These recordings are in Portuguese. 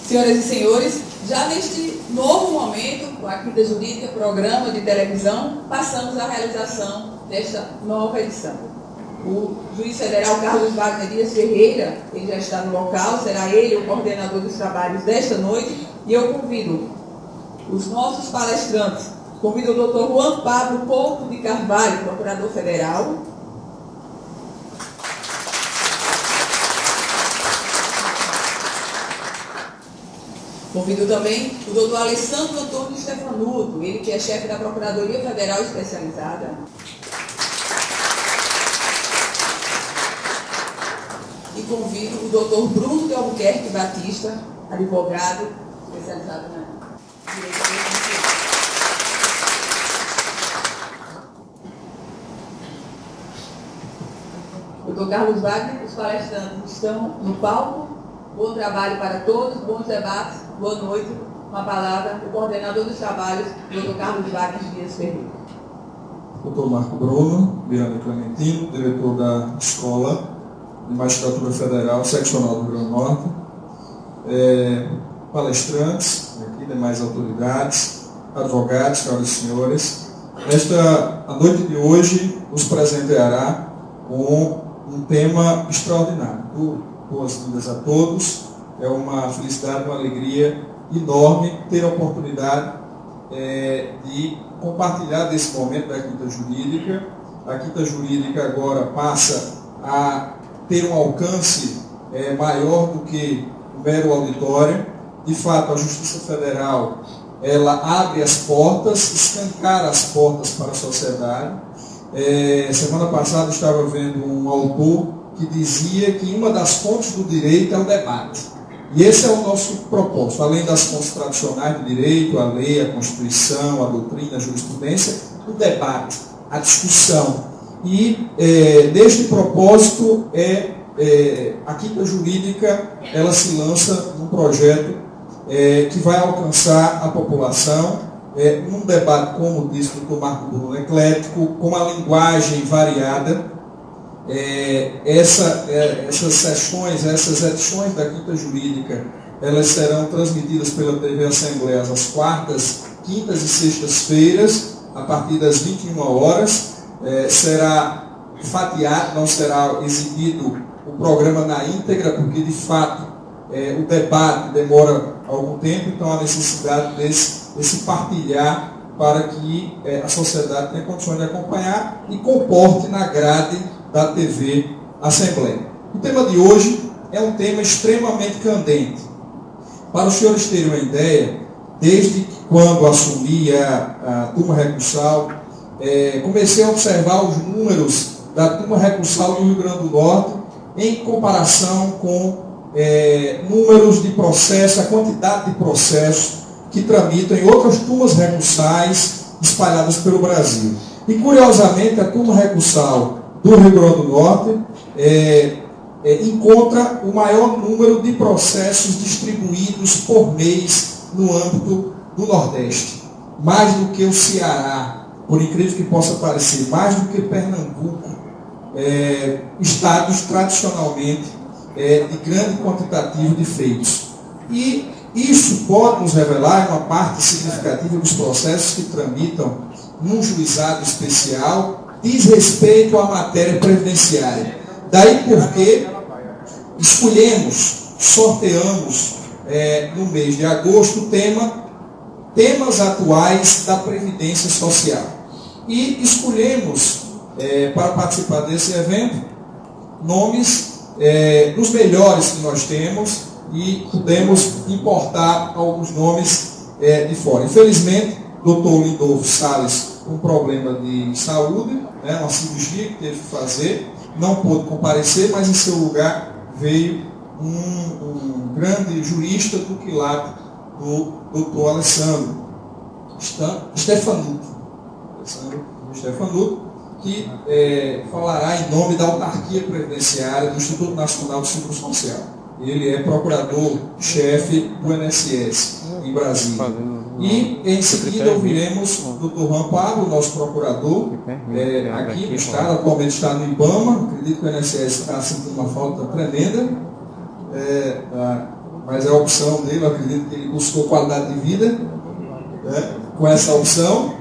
Senhoras e senhores, já neste novo momento, a Quinta Jurídica, programa de televisão, passamos à realização desta nova edição. O juiz federal Carlos Wagner Dias Ferreira, ele já está no local, será ele o coordenador dos trabalhos desta noite, e eu convido os nossos palestrantes, convido o doutor Juan Pablo Couto de Carvalho, procurador federal. Convido também o doutor Alessandro Antônio Stefanuto, ele que é chefe da Procuradoria Federal Especializada. E convido o doutor Bruno de Albuquerque Batista, advogado especializado na direito constitucional. Doutor Carlos Wagner, os palestrantes estão no palco. Bom trabalho para todos, bons debates, boa noite. Com a palavra, o coordenador dos trabalhos, doutor Carlos Wagner Dias Ferreira. Doutor Marco Bruno, Biane Clementino, diretor da Escola de Magistratura Federal, Seccional do Rio Grande do Norte, palestrantes, aqui, demais autoridades, advogados, senhoras e senhores. A noite de hoje nos presenteará com um tema extraordinário. Boas-vindas a todos. É uma felicidade, uma alegria enorme ter a oportunidade de compartilhar desse momento da Quinta Jurídica. A Quinta Jurídica agora passa a ter um alcance maior do que o mero auditório. De fato, a Justiça Federal ela abre as portas, escancara as portas para a sociedade. Semana passada estava vendo um autor que dizia que uma das fontes do direito é o debate. E esse é o nosso propósito, além das fontes tradicionais do direito, a lei, a Constituição, a doutrina, a jurisprudência, o debate, a discussão. E deste propósito a Quinta Jurídica ela se lança num projeto que vai alcançar a população num debate, como disse o doutor Marco Bruno, eclético, com uma linguagem variada. Essas sessões, essas edições da Quinta Jurídica, elas serão transmitidas pela TV Assembleia às quartas, quintas e sextas-feiras, a partir das 21 horas. Será fatiado, não será exibido o programa na íntegra, porque de fato o debate demora algum tempo, então há necessidade desse partilhar para que a sociedade tenha condições de acompanhar e comporte na grade da TV Assembleia. O tema de hoje é um tema extremamente candente. Para os senhores terem uma ideia, desde quando assumi a turma recursal, comecei a observar os números da turma recursal do Rio Grande do Norte em comparação com números de processos, a quantidade de processos que tramitam em outras turmas recursais espalhadas pelo Brasil. E, curiosamente, a turma recursal do Rio Grande do Norte encontra o maior número de processos distribuídos por mês no âmbito do Nordeste. Mais do que o Ceará, por incrível que possa parecer, mais do que Pernambuco, estados tradicionalmente de grande quantitativo de feitos. E isso pode nos revelar uma parte significativa dos processos que tramitam num juizado especial diz respeito à matéria previdenciária. Daí porque sorteamos no mês de agosto temas atuais da Previdência Social. E escolhemos, para participar desse evento, nomes dos melhores que nós temos e pudemos importar alguns nomes de fora. Infelizmente, doutor Lindolfo Salles, um problema de saúde, uma cirurgia que teve que fazer, não pôde comparecer, mas em seu lugar veio um grande jurista do quilate do doutor Alessandro Stefanuto, que falará em nome da autarquia previdenciária do Instituto Nacional de Seguro Social. Ele é procurador-chefe do INSS em Brasília. E em seguida ouviremos o Dr. Juan Pablo, nosso procurador, aqui no Estado, atualmente está no IBAMA. Acredito que o INSS está sentindo uma falta tremenda mas é a opção dele, eu acredito que ele buscou qualidade de vida, né, com essa opção.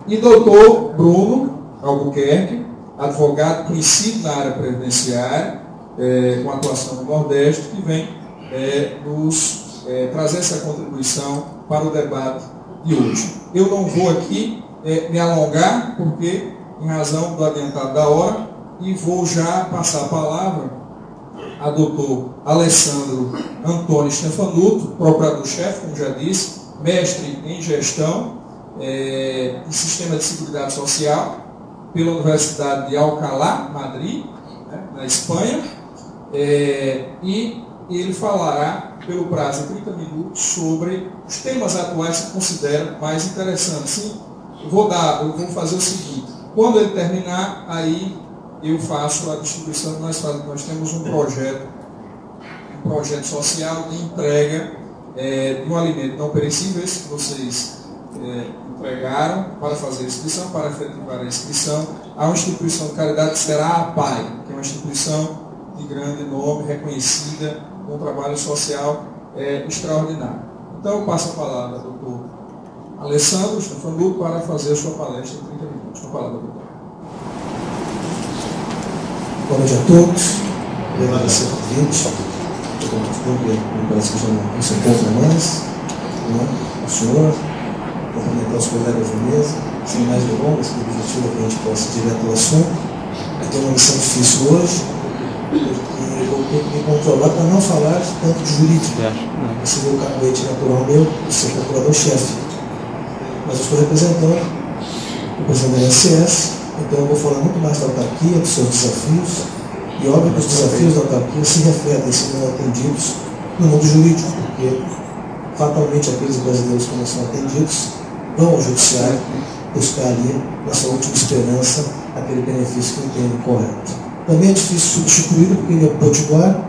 E doutor Bruno Albuquerque, advogado conhecido na área previdenciária, com atuação no Nordeste, que vem nos trazer essa contribuição para o debate de hoje. Eu não vou aqui me alongar, porque, em razão do adiantado da hora, e vou já passar a palavra a doutor Alessandro Antônio Stefanuto, procurador-chefe, como já disse, mestre em gestão e sistema de seguridade social pela Universidade de Alcalá, Madrid, né, na Espanha, e ele falará, pelo prazo de 30 minutos, sobre os temas atuais que considero mais interessantes. Sim, eu vou fazer o seguinte, quando ele terminar, aí eu faço a distribuição que nós temos um projeto social de entrega de um alimento não perecível, esse que vocês entregaram para fazer a inscrição, para efetivar a inscrição, a uma instituição de caridade que será a APAI, que é uma instituição de grande nome, reconhecida, com um trabalho social extraordinário. Então eu passo a palavra ao doutor Alessandro Stefanuto para fazer a sua palestra em 30 minutos. Com a palavra, doutor. Boa noite a todos. Obrigado a ser convite. Me parece que já não se encontra mais. O senhor, cumprimentar os colegas de mesa, sem mais delongas, que o objetivo é que a gente possa ir direto ao assunto. Eu tenho uma missão difícil hoje, porque eu vou ter que me controlar para não falar tanto de jurídico. Esse meu cacuete natural meu, de ser procurador-chefe. Mas eu estou representando o presidente da INSS. Então eu vou falar muito mais da autarquia, dos seus desafios, e óbvio que os desafios da autarquia se refletem, se não atendidos, no mundo jurídico, porque fatalmente aqueles brasileiros que não são atendidos vão ao judiciário buscar ali, nessa última esperança, aquele benefício que entendem correto. Também é difícil substituí-lo, porque ele é potiguar,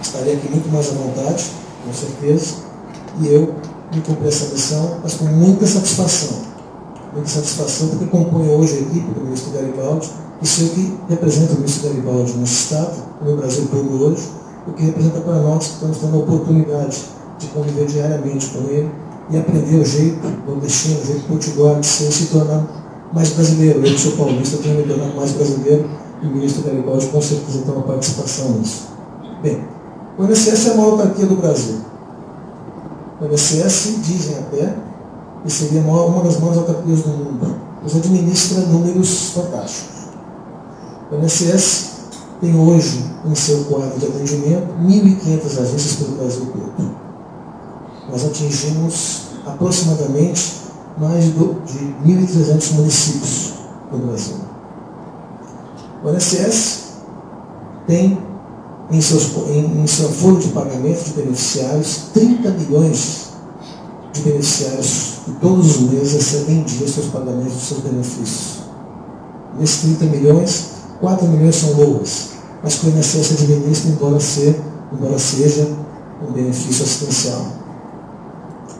estarei aqui muito mais à vontade, com certeza, e eu me cumpri essa missão, mas com muita satisfação. Muita satisfação, porque componho hoje a equipe do ministro Garibaldi, e sei que representa o ministro Garibaldi nesse Estado, no Brasil todo hoje, o que representa para nós que estamos tendo a oportunidade de conviver diariamente com ele e aprender o jeito nordestino, o jeito potiguar de ser, se tornar mais brasileiro. Eu que sou paulista, tenho me tornado mais brasileiro, e o ministro Garibaldi com certeza tem uma participação nisso. Bem, o INSS é a maior autarquia do Brasil. O INSS, dizem até, que seria uma das maiores autarquias do mundo, pois administra números fantásticos. O INSS tem hoje, em seu quadro de atendimento, 1.500 agências pelo Brasil todo. Nós atingimos aproximadamente mais de 1.300 municípios no Brasil. O INSS tem em sua folha de pagamento de beneficiários 30 milhões de beneficiários que todos os meses recebem em dia seus pagamentos dos seus benefícios. Desses 30 milhões, 4 milhões são loas, mas que o INSS administra, embora seja um benefício assistencial.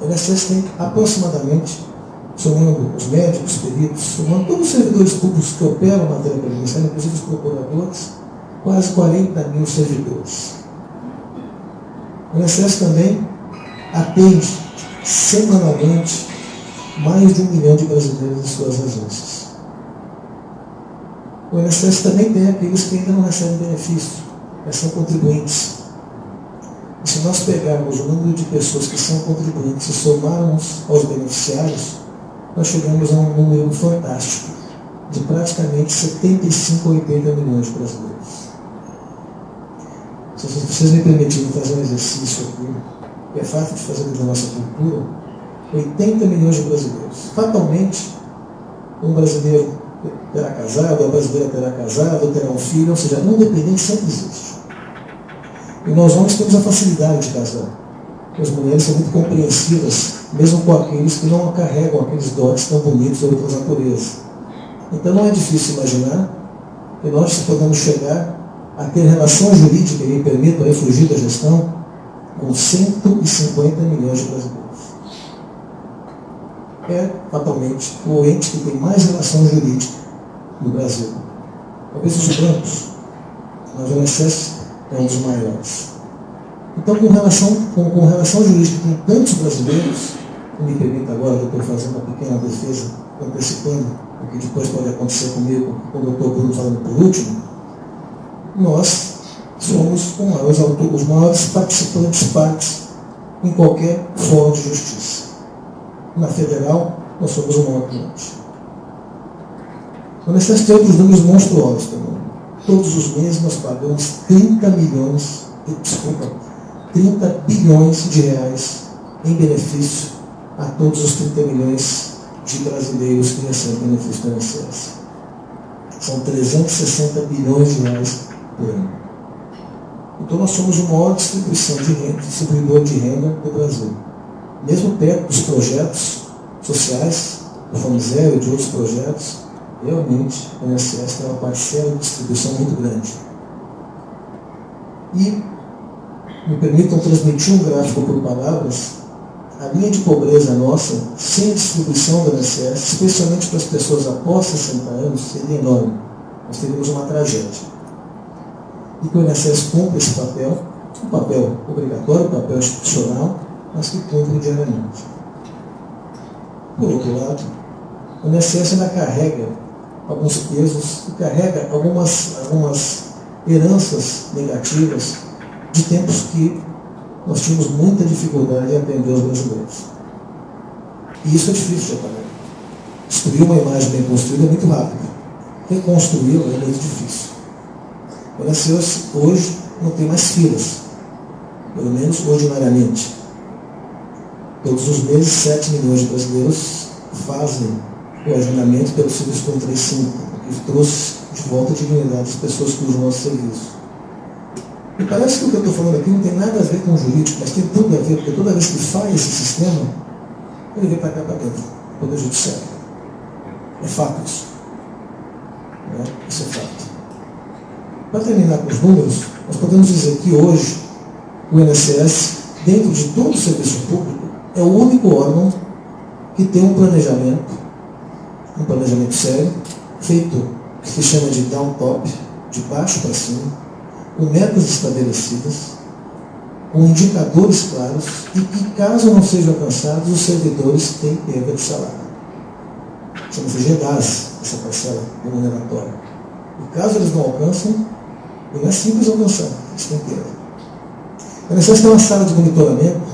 O INSS tem aproximadamente, somando os médicos, peritos, somando todos os servidores públicos que operam a matéria previdenciária, inclusive os procuradores, quase 40 mil servidores. O INSS também atende semanalmente mais de 1 milhão de brasileiros em suas agências. O INSS também tem aqueles que ainda não recebem benefício, mas são contribuintes. E se nós pegarmos o número de pessoas que são contribuintes e somarmos aos beneficiários, nós chegamos a um número fantástico, de praticamente 75 a 80 milhões de brasileiros. Se vocês me permitirem fazer um exercício aqui, que é fácil de fazer da nossa cultura, 80 milhões de brasileiros. Fatalmente, um brasileiro terá casado, a brasileira terá casado, ou terá um filho, ou seja, um dependente sempre existe. E nós homens temos a facilidade de casar. As mulheres são muito compreensivas, mesmo com aqueles que não carregam aqueles dotes tão bonitos da outra natureza. Então não é difícil imaginar que nós podemos chegar a ter relação jurídica que permita aí fugir da gestão com 150 milhões de brasileiros. É, fatalmente, o ente que tem mais relação jurídica no Brasil. Talvez os bancos, mas o INSS é um dos maiores. Então, com relação jurídica com tantos brasileiros, me permita agora, doutor, fazer uma pequena defesa, antecipando o que depois pode acontecer comigo, com o doutor Bruno falando por último, nós somos os maiores participantes em qualquer fórum de justiça. Na federal, nós somos o maior cliente. O INSS tem outros números monstruosos também. Todos os meses nós pagamos 30 bilhões de reais em benefício a todos os 30 milhões de brasileiros que recebem benefício do INSS. São 360 bilhões de reais por ano. Então nós somos o maior distribuidor de renda do Brasil. Mesmo perto dos projetos sociais, do Fome Zero e de outros projetos, realmente o INSS tem uma parcela de distribuição muito grande. E me permitam transmitir um gráfico por palavras. A linha de pobreza nossa, sem distribuição do INSS, especialmente para as pessoas após 60 anos, seria enorme. Nós teríamos uma tragédia. E que o INSS cumpre esse papel, um papel obrigatório, um papel institucional, mas que cumpre diariamente. Por outro lado, o INSS ainda carrega alguns pesos e carrega algumas heranças negativas de tempos que nós tínhamos muita dificuldade em atender os brasileiros. E isso é difícil de apagar. Destruir uma imagem bem construída é muito rápido. Reconstruí-la é muito difícil. O INSS hoje não tem mais filas, pelo menos ordinariamente. Todos os meses, 7 milhões de brasileiros fazem o agendamento pelo serviço 135, que trouxe de volta a dignidade das pessoas que usam o nosso serviço. E parece que o que eu estou falando aqui não tem nada a ver com o jurídico, mas tem tudo a ver, porque toda vez que faz esse sistema, ele vem para cá para dentro, para o Poder Judiciário. É fato isso. Isso é fato. Para terminar com os números, nós podemos dizer que hoje o INSS, dentro de todo o serviço público, é o único órgão que tem um planejamento sério, feito, que se chama de down-top, de baixo para cima, com metas estabelecidas, com indicadores claros e que, caso não sejam alcançados, os servidores têm perda de salário. Chama-se GEDAS, essa parcela remuneratória. E caso eles não alcançam, não é simples alcançar, eles têm perda. O INSS tem uma sala de monitoramento,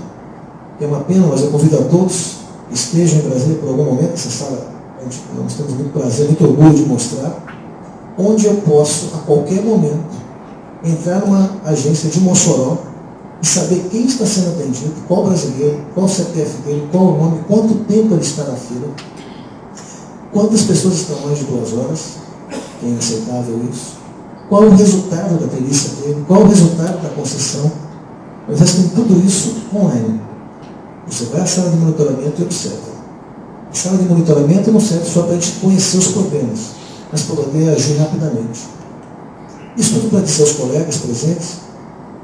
que é uma pena, mas eu convido a todos que estejam em Brasília por algum momento, essa sala, nós temos muito prazer, muito orgulho de mostrar, onde eu posso, a qualquer momento, entrar numa agência de Mossoró e saber quem está sendo atendido, qual brasileiro, qual o CPF dele, qual o nome, quanto tempo ele está na fila, quantas pessoas estão mais de 2 horas, que é inaceitável isso, qual o resultado da perícia dele, qual o resultado da concessão. Mas nós temos tudo isso online. Você vai à sala de monitoramento e observa. A sala de monitoramento não serve só para a gente conhecer os problemas, mas para poder agir rapidamente. Isso tudo para dizer aos colegas presentes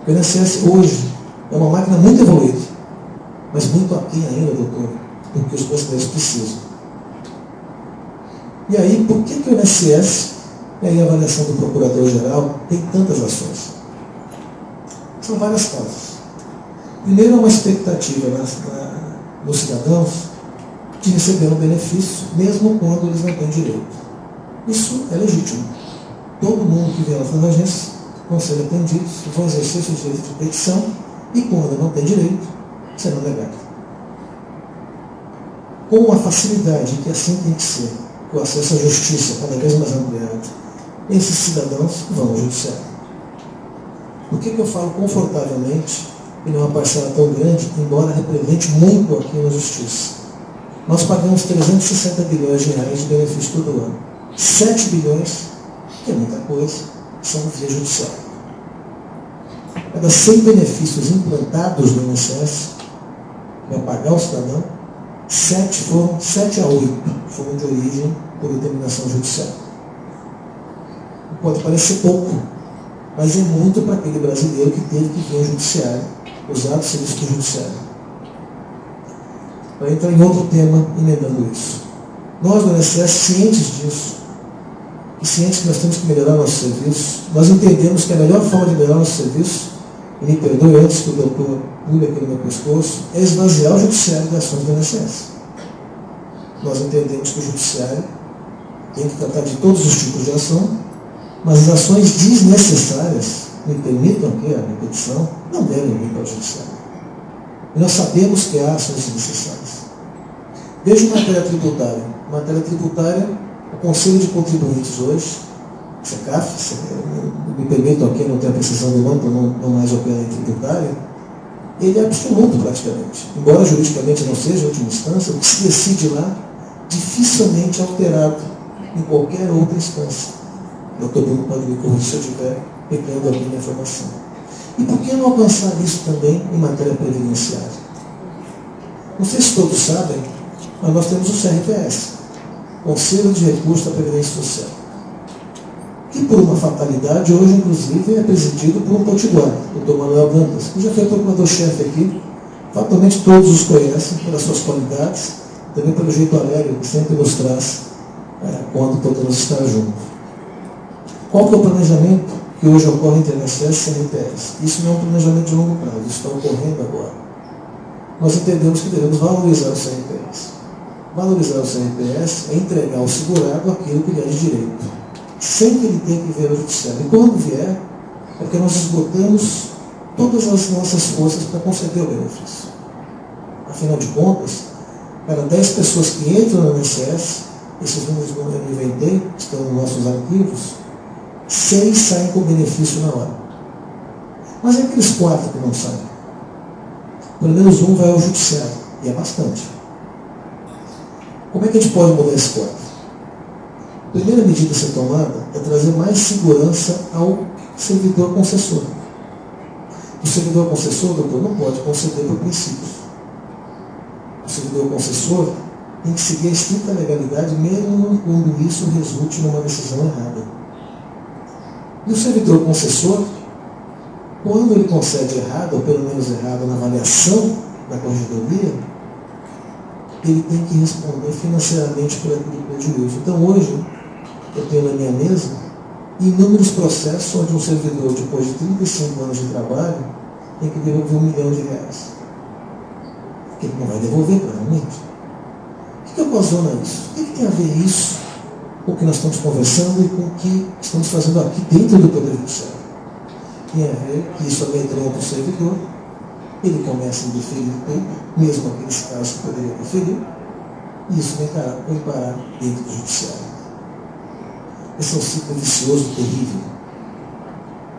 que o INSS hoje é uma máquina muito evoluída, mas muito aquém ainda, doutor, do que os brasileiros precisam. E aí, por que o INSS, e aí a avaliação do Procurador-Geral, tem tantas ações? São várias causas. Primeiro, é uma expectativa nos cidadãos de receber um benefício, mesmo quando eles não têm direito. Isso é legítimo. Todo mundo que vem lá nas agências vão ser atendidos, vão exercer seus direitos de petição e quando não tem direito, serão negados. Com uma facilidade que assim tem que ser, com o acesso à justiça cada vez mais ampliado, esses cidadãos vão ao judiciário. Por que eu falo confortavelmente e não é uma parcela tão grande, embora represente muito aqui na justiça? Nós pagamos 360 bilhões de reais de benefício todo ano. 7 bilhões, que é muita coisa, são via judicial. Cada 100 benefícios implantados no INSS, para pagar o cidadão, 7 a 8 foram de origem por determinação judicial. Pode parecer pouco, mas é muito para aquele brasileiro que teve que vir ao judiciário, usar o serviço do judiciário. Para entrar em outro tema, emendando isso. Nós, no INSS, cientes disso, e cientes que nós temos que melhorar nosso serviço, nós entendemos que a melhor forma de melhorar nosso serviço e me perdoe antes que o doutor pule aqui no meu pescoço, é esvaziar o judiciário das ações do INSS. Nós entendemos que o judiciário tem que tratar de todos os tipos de ação, mas as ações desnecessárias, me permitam aqui a repetição, não devem vir para o judiciário. E nós sabemos que há ações desnecessárias. Veja matéria tributária. Matéria tributária, o Conselho de Contribuintes hoje, SECAF, me permitam aqui, não tenho a precisão do nome, não mais opera em tributária, ele é absoluto praticamente. Embora juridicamente não seja a última instância, o que se decide lá dificilmente é alterado em qualquer outra instância. O doutor Bruno pode me corrigir se eu estiver pecando aqui na informação. E por que não alcançar isso também em matéria previdenciária? Não sei se todos sabem, mas nós temos o CRPS, Conselho de Recursos da Previdência Social, que por uma fatalidade hoje inclusive é presidido por um potiguar, o Dr. Manuel Dantas, que já foi procurador-chefe aqui. Fatalmente todos os conhecem pelas suas qualidades, também pelo jeito alegre que sempre nos traz quando podemos estar juntos. Qual que é o planejamento que hoje ocorre entre INSS e CRPS? Isso não é um planejamento de longo prazo, isso está ocorrendo agora. Nós entendemos que devemos valorizar o CRPS. Valorizar o CRPS é entregar ao segurado aquilo que lhe é de direito, sem que ele tenha que ver o judiciário. E quando vier, é porque nós esgotamos todas as nossas forças para conceder o benefício. Afinal de contas, cada 10 pessoas que entram no INSS, esses números que eu inventei, estão nos nossos arquivos, 6 saem com benefício na hora. Mas é aqueles 4 que não saem. Pelo menos um vai ao judiciário, e é bastante. Como é que a gente pode mudar esse quadro? A primeira medida a ser tomada é trazer mais segurança ao servidor concessor. O servidor concessor, doutor, não pode conceder por princípios. O servidor concessor tem que seguir a estrita legalidade, mesmo quando isso resulte numa decisão errada. E o servidor concessor, quando ele concede errado, ou pelo menos errado na avaliação da corregedoria, ele tem que responder financeiramente por aquele prejuízo. Então hoje, eu tenho na minha mesa inúmeros processos onde um servidor, depois de 35 anos de trabalho, tem que devolver R$1 milhão. Que ele não vai devolver, claramente. O que ocasiona isso? O que tem a ver isso com o que nós estamos conversando e com o que estamos fazendo aqui dentro do Poder Judiciário? Tem a ver que isso amedronta o servidor, ele começa a indeferir o tempo, mesmo aqueles casos que poderia deferir, e isso vem parar dentro do Judiciário. Esse é um ciclo vicioso terrível.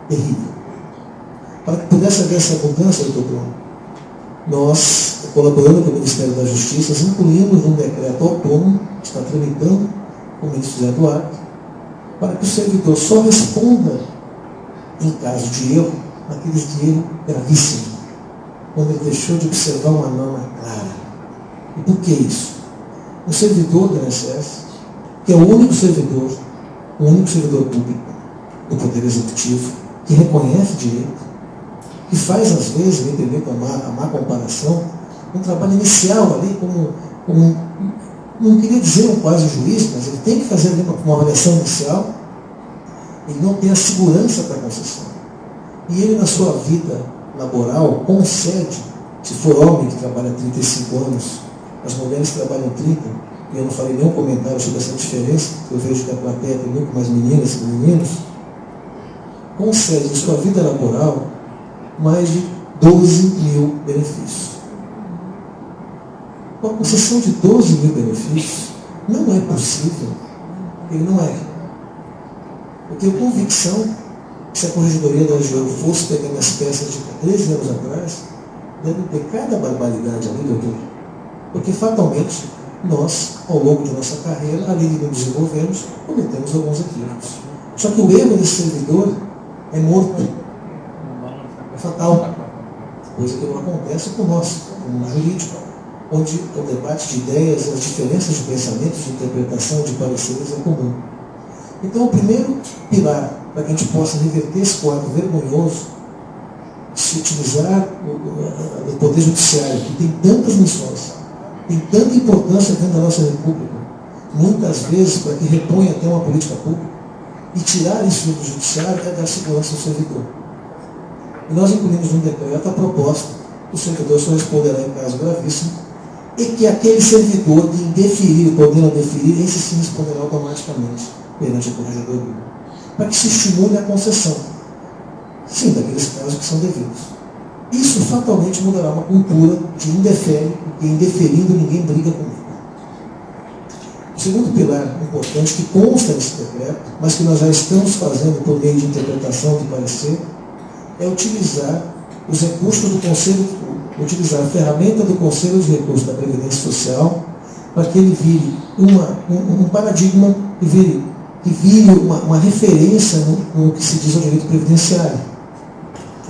Terrível. Para que pudesse haver essa mudança, doutor Bruno, nós, colaborando com o Ministério da Justiça, incluímos um decreto autônomo, que está tramitando com o ministro José Eduardo, para que o servidor só responda em caso de erro, naqueles de erro gravíssimo, quando ele deixou de observar uma norma clara. E por que isso? O servidor do INSS, que é o único servidor público do Poder Executivo, que reconhece direito, que faz, às vezes, me permito a má comparação, um trabalho inicial ali, como não queria dizer um quase juiz, mas ele tem que fazer ali uma avaliação inicial, ele não tem a segurança para a concessão. E ele, na sua vida laboral, concede, se for homem que trabalha 35 anos, as mulheres trabalham 30, e eu não farei nenhum comentário sobre essa diferença, eu vejo que a plateia tem muito mais meninas que meninos, concede em sua vida laboral mais de 12 mil benefícios. Uma concessão de 12 mil benefícios não é possível, ele não é. Eu tenho convicção que se a Corregedoria da AGU fosse pegar minhas peças de 13 anos atrás, deve ter cada barbaridade ali, doutor. Porque fatalmente nós, ao longo de nossa carreira, além de nos desenvolvermos, cometemos alguns equívocos. Só que o erro desse servidor é morto. É fatal. Coisa que não acontece com nós, como jurídico, onde o debate de ideias, as diferenças de pensamentos, de interpretação, de pareceres é comum. Então, o primeiro pilar para que a gente possa reverter esse quadro vergonhoso, se utilizar o Poder Judiciário, que tem tantas missões, tem tanta importância dentro da nossa República, muitas vezes para que reponha até uma política pública, e tirar isso do Judiciário é dar segurança ao servidor. E nós incluímos no decreto a proposta que o servidor só responderá em caso gravíssimo e que aquele servidor de indeferir, podendo deferir, esse sim responderá automaticamente perante a corregedoria, para que se estimule a concessão, sim, daqueles casos que são devidos. Isso fatalmente mudará uma cultura de indefere, porque indeferindo ninguém briga comigo. O segundo pilar importante que consta nesse decreto, mas que nós já estamos fazendo por meio de interpretação de parecer, é utilizar os recursos do Conselho, utilizar a ferramenta do Conselho de Recursos da Previdência Social para que ele vire um paradigma e vire uma referência no que se diz ao direito previdenciário.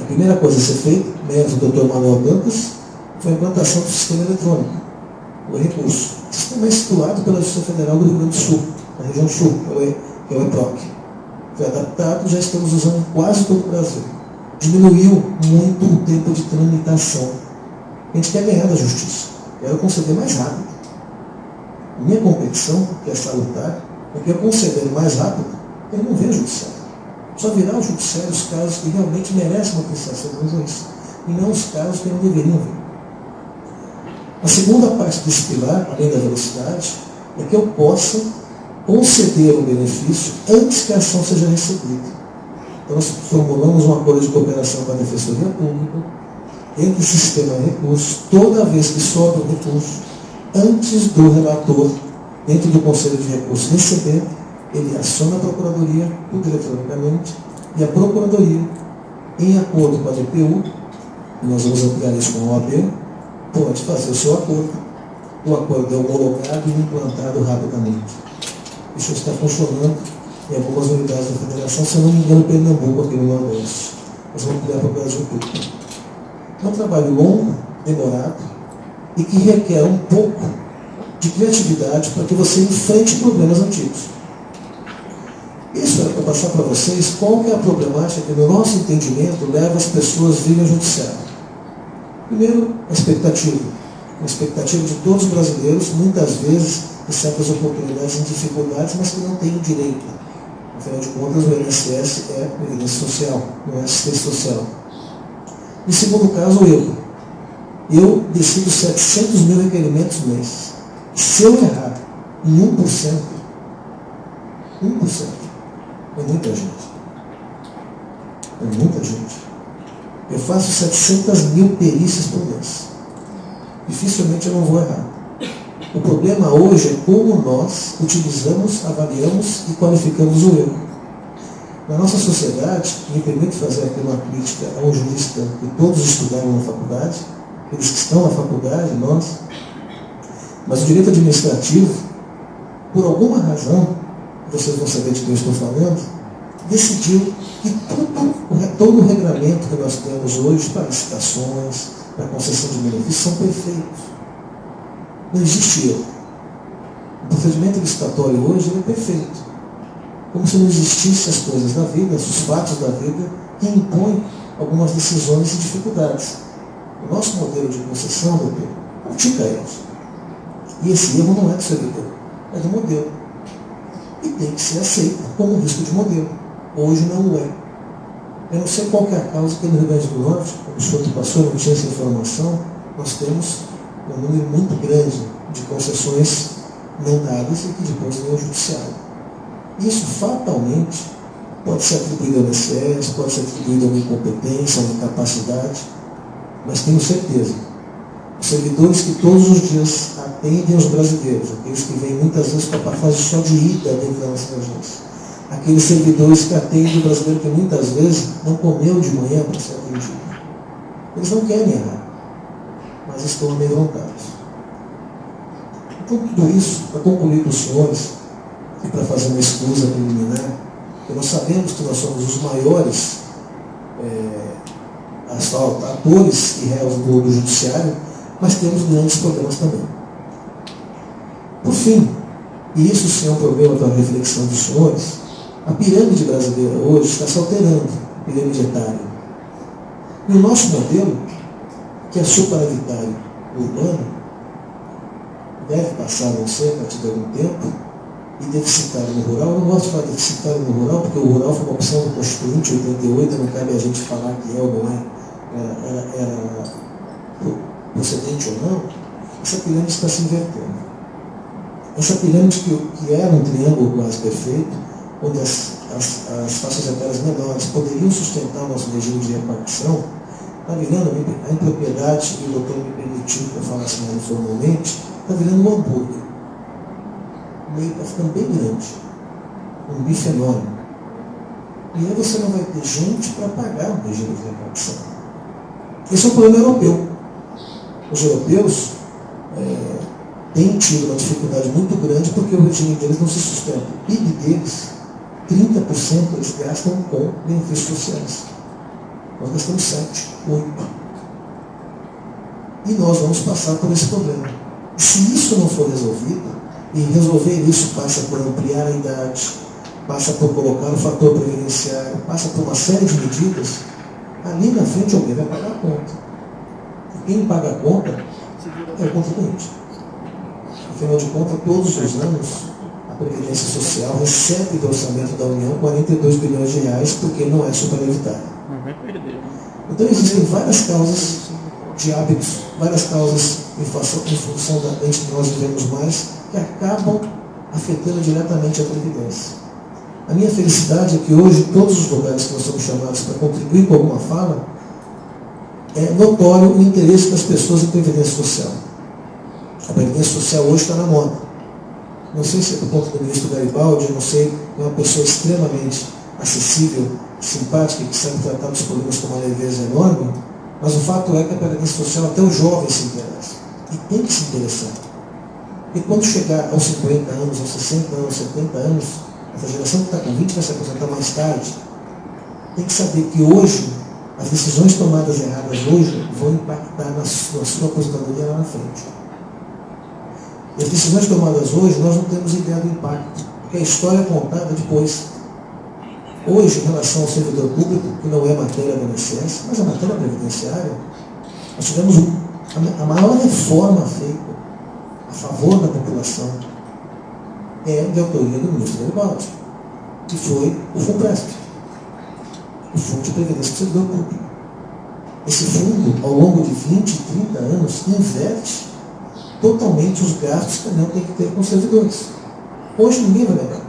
A primeira coisa a ser feita, mesmo do Dr. Manuel Dantas, foi a implantação do sistema eletrônico, o recurso. O sistema é estipulado pela Justiça Federal do Rio Grande do Sul, na região sul, que é o EPROC. Foi adaptado, já estamos usando em quase todo o Brasil. Diminuiu muito o tempo de tramitação. A gente quer ganhar da justiça. Quero conceder mais rápido. Minha competição, que é salutar, é que eu conceder mais rápido, eu não vejo judiciário. Só virá ao judiciário os casos que realmente merecem uma apreciação do juiz, e não os casos que não deveriam vir. A segunda parte desse pilar, além da velocidade, é que eu possa conceder o benefício antes que a ação seja recebida. Então, nós formulamos um acordo de cooperação com a Defensoria Pública, entre o sistema de recursos, toda vez que sobra o recurso, antes do relator, dentro do Conselho de Recursos, receber, ele aciona a Procuradoria, tudo eletronicamente, e a Procuradoria, em acordo com a DPU, e nós vamos ampliar isso com a OAB, pode fazer o seu acordo. O acordo é homologado e implantado rapidamente. Isso está funcionando em algumas unidades da Federação, se eu não me engano, Pernambuco, aqui no Nordeste. Nós vamos ampliar para o Brasil todo. É um trabalho longo, demorado, e que requer um pouco de criatividade para que você enfrente problemas antigos. Isso é para passar para vocês qual que é a problemática que, no nosso entendimento, leva as pessoas a virem ao judiciário. Primeiro, a expectativa. A expectativa de todos os brasileiros, muitas vezes, em certas oportunidades, em dificuldades, mas que não têm direito. Afinal de contas, o INSS é previdência social, não é assistência social. Em segundo caso, o erro. Eu decido 700 mil requerimentos mês. Se eu errar em 1%, é muita gente. É muita gente. Eu faço 700 mil perícias por mês. Dificilmente eu não vou errar. O problema hoje é como nós utilizamos, avaliamos e qualificamos o erro. Na nossa sociedade, me permite fazer aqui uma crítica a um jurista que todos estudaram na faculdade, eles que estão na faculdade, nós, mas o direito administrativo, por alguma razão, vocês vão saber de quem eu estou falando, decidiu que todo o regramento que nós temos hoje para licitações, para concessão de benefícios, são perfeitos. Não existe erro. O procedimento licitatório hoje é perfeito. Como se não existissem as coisas da vida, os fatos da vida, que impõem algumas decisões e dificuldades. O nosso modelo de concessão, doutor, pratica erros. E esse erro não é do servidor, é do modelo. E tem que ser aceito como risco de modelo. Hoje não o é. Eu não sei qual que é a causa que no Rio Grande do Norte, como o senhor que passou, não tinha essa informação, nós temos um número muito grande de concessões não dadas e que depois vem ao judiciário. Isso fatalmente pode ser atribuído ao INSS, pode ser atribuído a uma incompetência, a uma incapacidade, mas tenho certeza, os servidores que todos os dias atendem os brasileiros, aqueles que vêm muitas vezes para a fase só de ida dentro da nossa agência, aqueles servidores que atendem o brasileiro que muitas vezes não comeu de manhã para ser atendido, eles não querem errar, mas estão amedrontados. Então, tudo isso, para concluir com os senhores, e para fazer uma escusa preliminar, porque nós sabemos que nós somos os maiores atores e réus do judiciário, mas temos grandes problemas também. Por fim, e isso sim é um problema para a reflexão dos senhores, a pirâmide brasileira hoje está se alterando, a pirâmide etária. E o nosso modelo, que é superavitário urbano, deve passar a não ser a partir de algum tempo, e deficitário no rural. Eu não gosto de falar deficitário no rural, porque o rural foi uma opção do Constituinte 88, não cabe a gente falar que é ou não é, era procedente ou não. Essa pirâmide está se invertendo. Essa pirâmide que era um triângulo quase perfeito, onde as faixas etárias menores poderiam sustentar o nosso regime de repartição, está virando a impropriedade, e o doutor me permitiu que eu falasse mais informalmente, está virando um hambúrguer. O meio está ficando bem grande, um bife enorme. E aí você não vai ter gente para pagar o regime de repartição. Esse é um problema europeu. Os europeus têm tido uma dificuldade muito grande porque o regime deles não se sustenta. O PIB deles, 30% eles gastam com benefícios sociais. Nós gastamos 7, 8. E nós vamos passar por esse problema. Se isso não for resolvido, e resolver isso passa por ampliar a idade, passa por colocar o fator previdenciário, passa por uma série de medidas, ali na frente alguém vai pagar a conta. E quem paga a conta é o contribuinte. Afinal de contas, todos os anos, a Previdência Social recebe do orçamento da União 42 bilhões de reais, porque não é superavitária. Então existem várias causas de hábitos, várias causas em função da gente que nós vivemos mais, que acabam afetando diretamente a Previdência. A minha felicidade é que hoje, todos os lugares que nós somos chamados para contribuir com alguma fala, é notório o interesse das pessoas em Previdência Social. A Previdência Social hoje está na moda. Não sei se é por conta do ministro Garibaldi, não sei, é uma pessoa extremamente acessível, simpática, que sabe tratar dos problemas com uma leveza enorme, mas o fato é que a Previdência Social, até os jovens se interessam. E tem que se interessar. E quando chegar aos 50 anos, aos 60 anos, 70 anos, essa geração que está com 20 vai se aposentar mais tarde, tem que saber que hoje, as decisões tomadas erradas hoje vão impactar na sua aposentadoria lá na frente. E as decisões tomadas hoje, nós não temos ideia do impacto, porque a história é contada depois. Hoje, em relação ao servidor público, que não é matéria da INSS, mas a matéria previdenciária, nós tivemos a maior reforma feita a favor da população é de autoria do ministro Garibaldi, que foi o FUNPRESP, o Fundo de Previdência do Servidor Público. Esse fundo, ao longo de 20, 30 anos, inverte totalmente os gastos que a União tem que ter com os servidores. Hoje ninguém vai lembrar.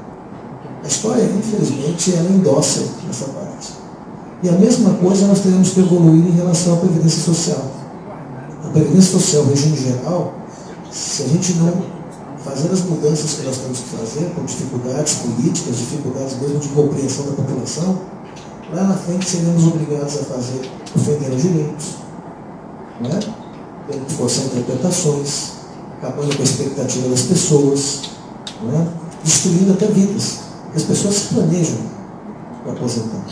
A história, infelizmente, ela endossa essa parte. E a mesma coisa nós teremos que evoluir em relação à Previdência Social. A Previdência Social, o regime geral, se a gente não fazer as mudanças que nós temos que fazer, com dificuldades políticas, dificuldades mesmo de compreensão da população, lá na frente seremos obrigados a fazer ofendendo direitos, né? Tendo que forçar interpretações, acabando com a expectativa das pessoas, né? Destruindo até vidas. As pessoas se planejam para aposentar.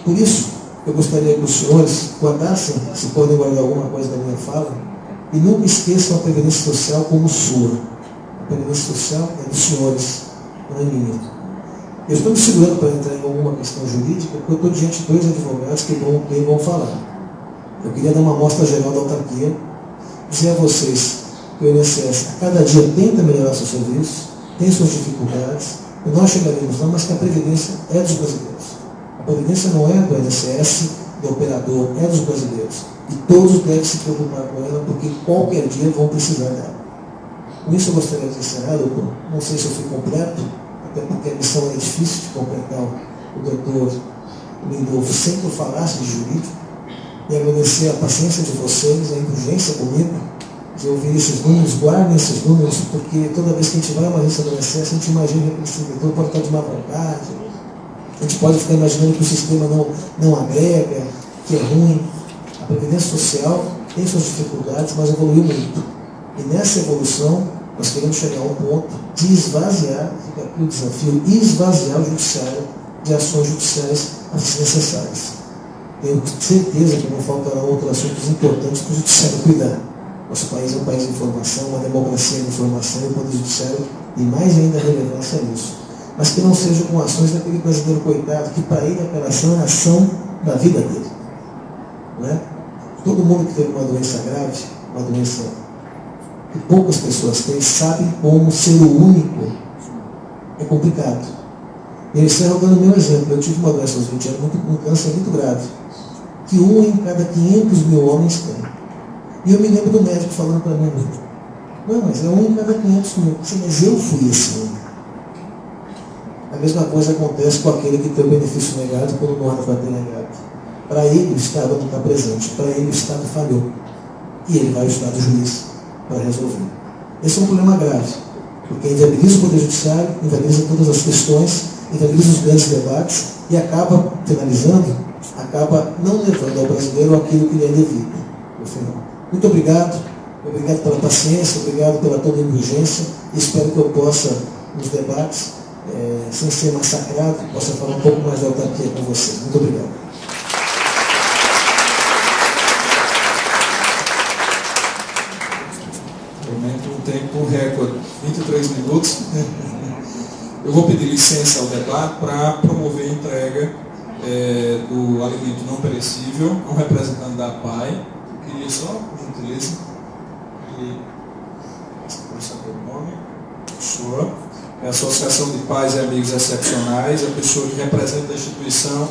Por isso, eu gostaria que os senhores guardassem, se podem guardar alguma coisa da minha fala, e nunca esqueçam a Previdência Social como sua. A Previdência Social é dos senhores, não é minha. Eu estou me segurando para entrar em alguma questão jurídica, porque eu estou diante de dois advogados que vão falar. Eu queria dar uma amostra geral da autarquia, dizer a vocês que o INSS a cada dia tenta melhorar seu serviço, tem suas dificuldades, e nós chegaremos lá, mas que a Previdência é dos brasileiros. A Previdência não é do INSS, do operador, é dos brasileiros. E todos devem se preocupar com ela, porque qualquer dia vão precisar dela. Com isso eu gostaria de encerrar, doutor. Não sei se eu fui completo, até porque a missão é difícil de completar o doutor Lindolfo sem que eu falasse de jurídico, e agradecer a paciência de vocês, a indulgência comigo, de ouvir esses números, guardem esses números, porque toda vez que a gente vai a uma agência do INSS, a gente imagina que esse diretor pode estar de má vontade, a gente pode ficar imaginando que o sistema não agrega, que é ruim. A Previdência Social tem suas dificuldades, mas evoluiu muito. E nessa evolução, nós queremos chegar a um ponto de esvaziar, fica aqui o desafio, esvaziar o judiciário de ações judiciais necessárias. Tenho certeza que não faltarão outros assuntos importantes para o judiciário cuidar. Nosso país é um país de informação, uma democracia de informação, e o Poder Judiciário tem mais ainda relevância nisso. Mas que não sejam com ações daquele brasileiro coitado, que para ele a apelação é a ação da vida dele. Não é? Todo mundo que teve uma doença grave, uma doença que poucas pessoas têm, sabem como ser o único é complicado. E eu encerro dando o meu exemplo. Eu tive uma doença aos 20 anos, um câncer muito grave, que 1 em cada 500 mil homens tem. E eu me lembro do médico falando para mim, não, mas é 1 em cada 500 mil. Mas eu fui esse homem. A mesma coisa acontece com aquele que tem o benefício negado quando não era para ter negado. Para ele o Estado não está presente, para ele o Estado falhou. E ele vai ao Estado juiz para resolver. Esse é um problema grave, porque inviabiliza o Poder Judiciário, inviabiliza todas as questões, inviabiliza os grandes debates e acaba finalizando, acaba não levando ao brasileiro aquilo que lhe é devido no final. Muito obrigado pela paciência, obrigado pela toda a indulgência. Espero que eu possa, nos debates, sem ser massacrado, possa falar um pouco mais de autarquia com você. Muito obrigado. Prometo um tempo recorde, 23 minutos. Eu vou pedir licença ao debate para promover a entrega do alimento não perecível a um representante da APAI. Eu queria só, por gentileza, saber o nome, pessoa, é a Associação de Pais e Amigos Excepcionais. A pessoa que representa a instituição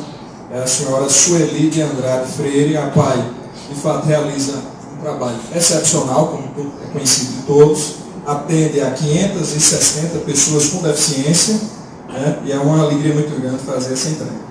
é a senhora Sueli de Andrade Freire. A APAI, de fato, realiza um trabalho excepcional, como é conhecido de todos, atende a 560 pessoas com deficiência, né, e é uma alegria muito grande fazer essa entrega.